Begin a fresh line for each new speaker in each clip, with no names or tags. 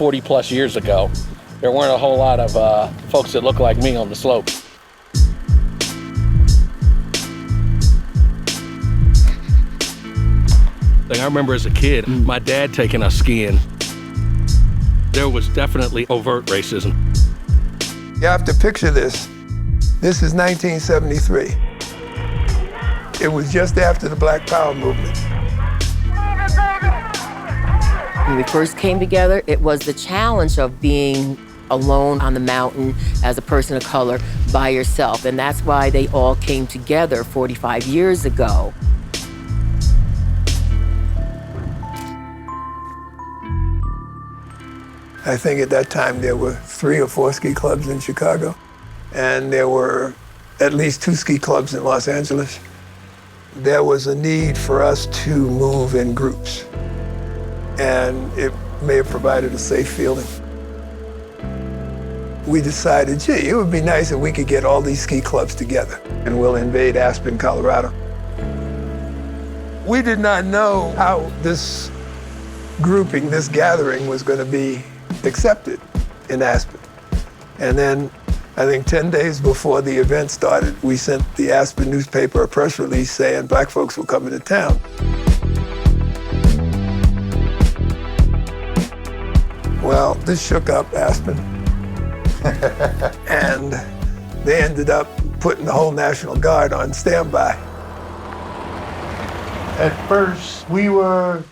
40 plus years ago, there weren't a whole lot of folks that looked like me on the slopes. I remember as a kid, my dad taking us skiing. There was definitely overt racism.
You have to picture this. This is 1973. It was just after the Black Power movement.
When we first came together, it was the challenge of being alone on the mountain as a person of color by yourself. And that's why they all came together 45 years ago.
I think at that time there were 3 or 4 ski clubs in Chicago, and there were at least 2 ski clubs in Los Angeles. There was a need for us to move in groups, and it may have provided a safe feeling. We decided, gee, it would be nice if we could get all these ski clubs together, and we'll invade Aspen, Colorado. We did not know how this grouping, this gathering was going to be accepted in Aspen. And then, I think 10 days before the event started, we sent the Aspen newspaper a press release saying black folks were coming to town. Well, this shook up Aspen. And they ended up putting the whole National Guard on standby.
At first, we were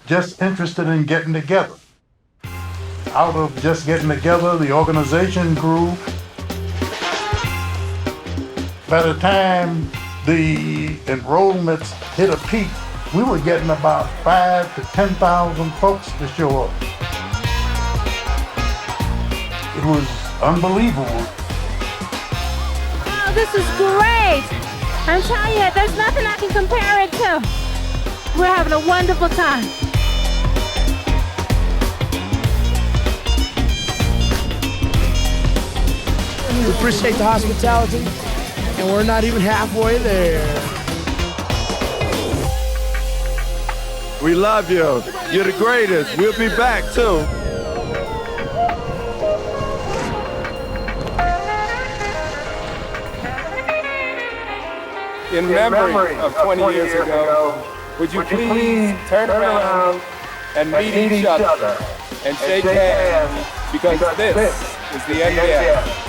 just interested in getting together. Out of just getting together, the organization grew. By the time the enrollments hit a peak, we were getting about 5,000 to 10,000 folks to show up. It was unbelievable.
Oh, this is great. I'm telling you, there's nothing I can compare it to. We're having a wonderful time.
We appreciate the hospitality, and we're not even halfway there.
We love you. You're the greatest. We'll be back, too.
In memory of 20 years ago, would you please turn around and meet each other and shake hands, because this is the NBS.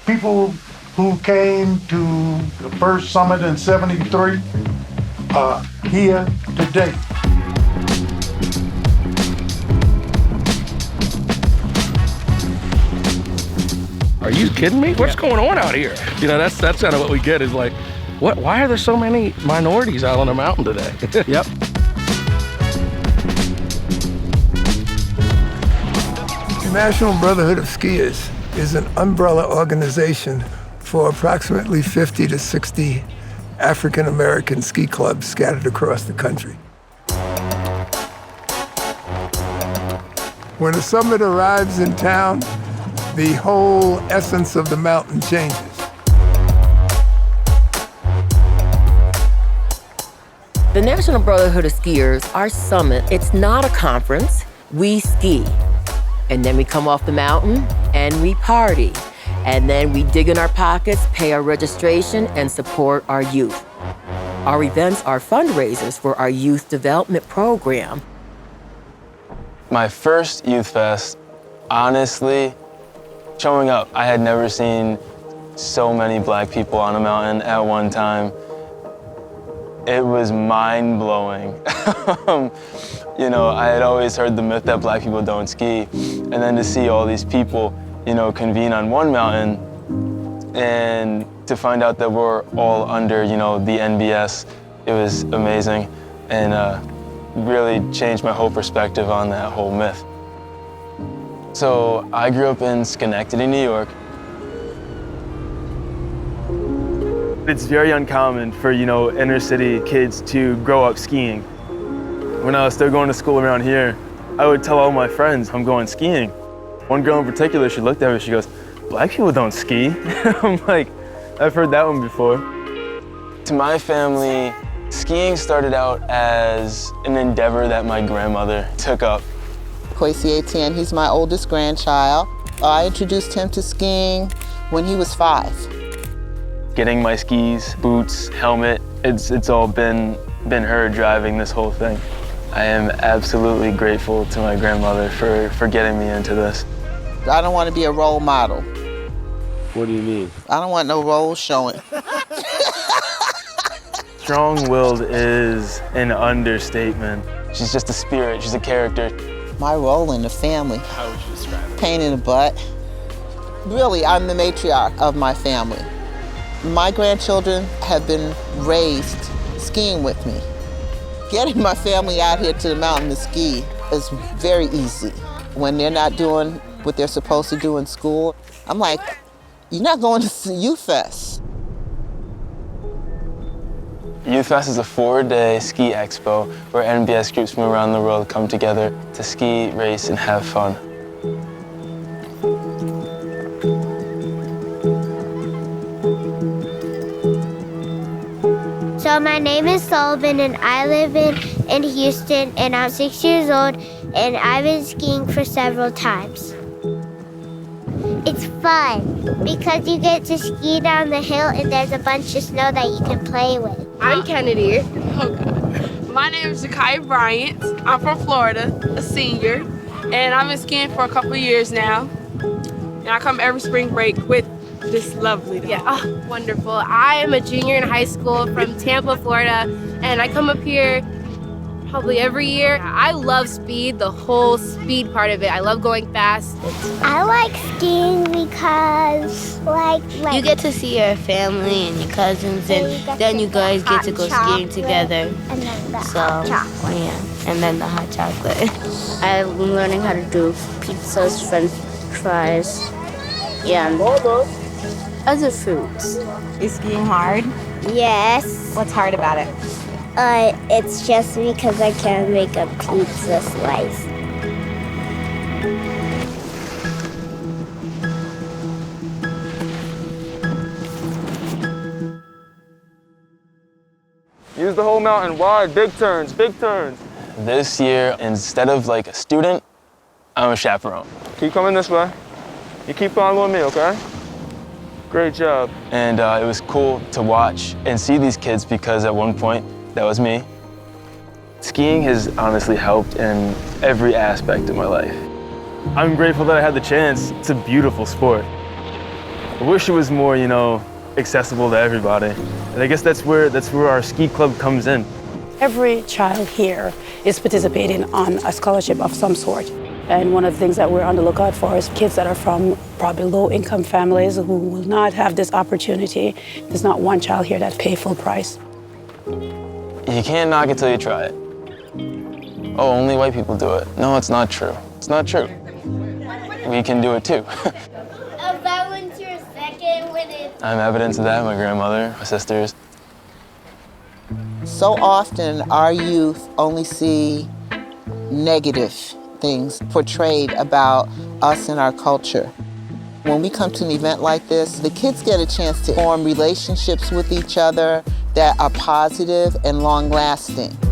People who came to the first summit in '73 are here today.
Are you kidding me? What's going on out here? You know, that's kind of what we get is like, what? Why are there so many minorities out on the mountain today? Yep.
The National Brotherhood of Skiers is an umbrella organization for approximately 50 to 60 African-American ski clubs scattered across the country. When a summit arrives in town, the whole essence of the mountain changes.
The National Brotherhood of Skiers, our summit, it's not a conference. We ski. And then we come off the mountain and we party. And then we dig in our pockets, pay our registration, and support our youth. Our events are fundraisers for our youth development program.
My first Youth Fest, honestly, showing up, I had never seen so many black people on a mountain at one time. It was mind-blowing. You know, I had always heard the myth that black people don't ski, and then to see all these people, you know, convene on one mountain, and to find out that we're all under, you know, the NBS, it was amazing, and really changed my whole perspective on that whole myth. So I grew up in Schenectady, New York. It's very uncommon for, you know, inner city kids to grow up skiing. When I was still going to school around here, I would tell all my friends I'm going skiing. One girl in particular, she looked at me, she goes, "Black people don't ski." I'm like, I've heard that one before. To my family, skiing started out as an endeavor that my grandmother took up.
Kwesi Etienne, he's my oldest grandchild. I introduced him to skiing when he was 5.
Getting my skis, boots, helmet, it's all been her driving this whole thing. I am absolutely grateful to my grandmother for getting me into this.
I don't want to be a role model.
What do you mean?
I don't want no role showing.
Strong-willed is an understatement. She's just a spirit, she's a character.
My role in the family.
How would you describe it?
Pain in the butt. Really, I'm the matriarch of my family. My grandchildren have been raised skiing with me. Getting my family out here to the mountain to ski is very easy. When they're not doing what they're supposed to do in school, I'm like, you're not going to Youth Fest.
Youth Fest is a 4-day ski expo where NBS groups from around the world come together to ski, race, and have fun.
So my name is Sullivan and I live in Houston and I'm 6 years old and I've been skiing for several times. It's fun because you get to ski down the hill and there's a bunch of snow that you can play with.
I'm Kennedy. Oh God. My name is Jakai Bryant. I'm from Florida, a senior, and I've been skiing for a couple of years now. And I come every spring break with this lovely dog.
Yeah, oh, wonderful. I am a junior in high school from Tampa, Florida, and I come up here probably every year. I love speed, the whole speed part of it. I love going fast.
I like skiing because like
you get to see your family and your cousins, and then you guys get to go skiing together.
And then the hot chocolate.
Yeah, and then the hot chocolate. I'm learning how to do pizzas, french fries, and other foods.
Is skiing hard?
Yes.
What's hard about it?
It's just because I can't make a pizza slice.
Use the whole mountain wide, big turns, big turns. This year, instead of like a student, I'm a chaperone. Keep coming this way. You keep following me, okay? Great job. And it was cool to watch and see these kids because at one point, that was me. Skiing has honestly helped in every aspect of my life. I'm grateful that I had the chance. It's a beautiful sport. I wish it was more, accessible to everybody. And I guess that's where our ski club comes in.
Every child here is participating on a scholarship of some sort. And one of the things that we're on the lookout for is kids that are from probably low-income families who will not have this opportunity. There's not one child here that pays full price.
You can't knock it till you try it. Oh, only white people do it. No, it's not true. It's not true. We can do it too.
A volunteer second when it's...
I'm evidence of that, my grandmother, my sisters.
So often our youth only see negative things portrayed about us and our culture. When we come to an event like this, the kids get a chance to form relationships with each other that are positive and long-lasting.
Still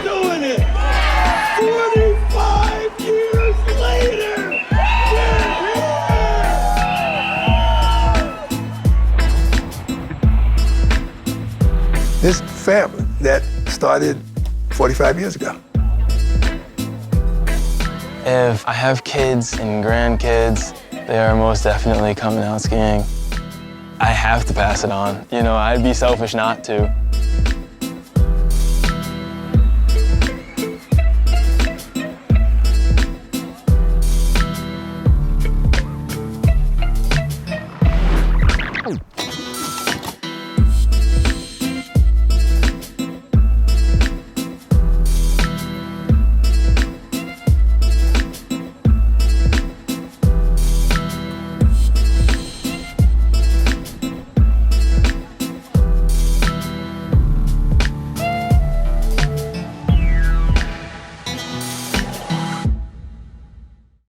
doing it! 45 years later!
This family that started 45 years ago.
If I have kids and grandkids, they are most definitely coming out skiing. I have to pass it on. I'd be selfish not to.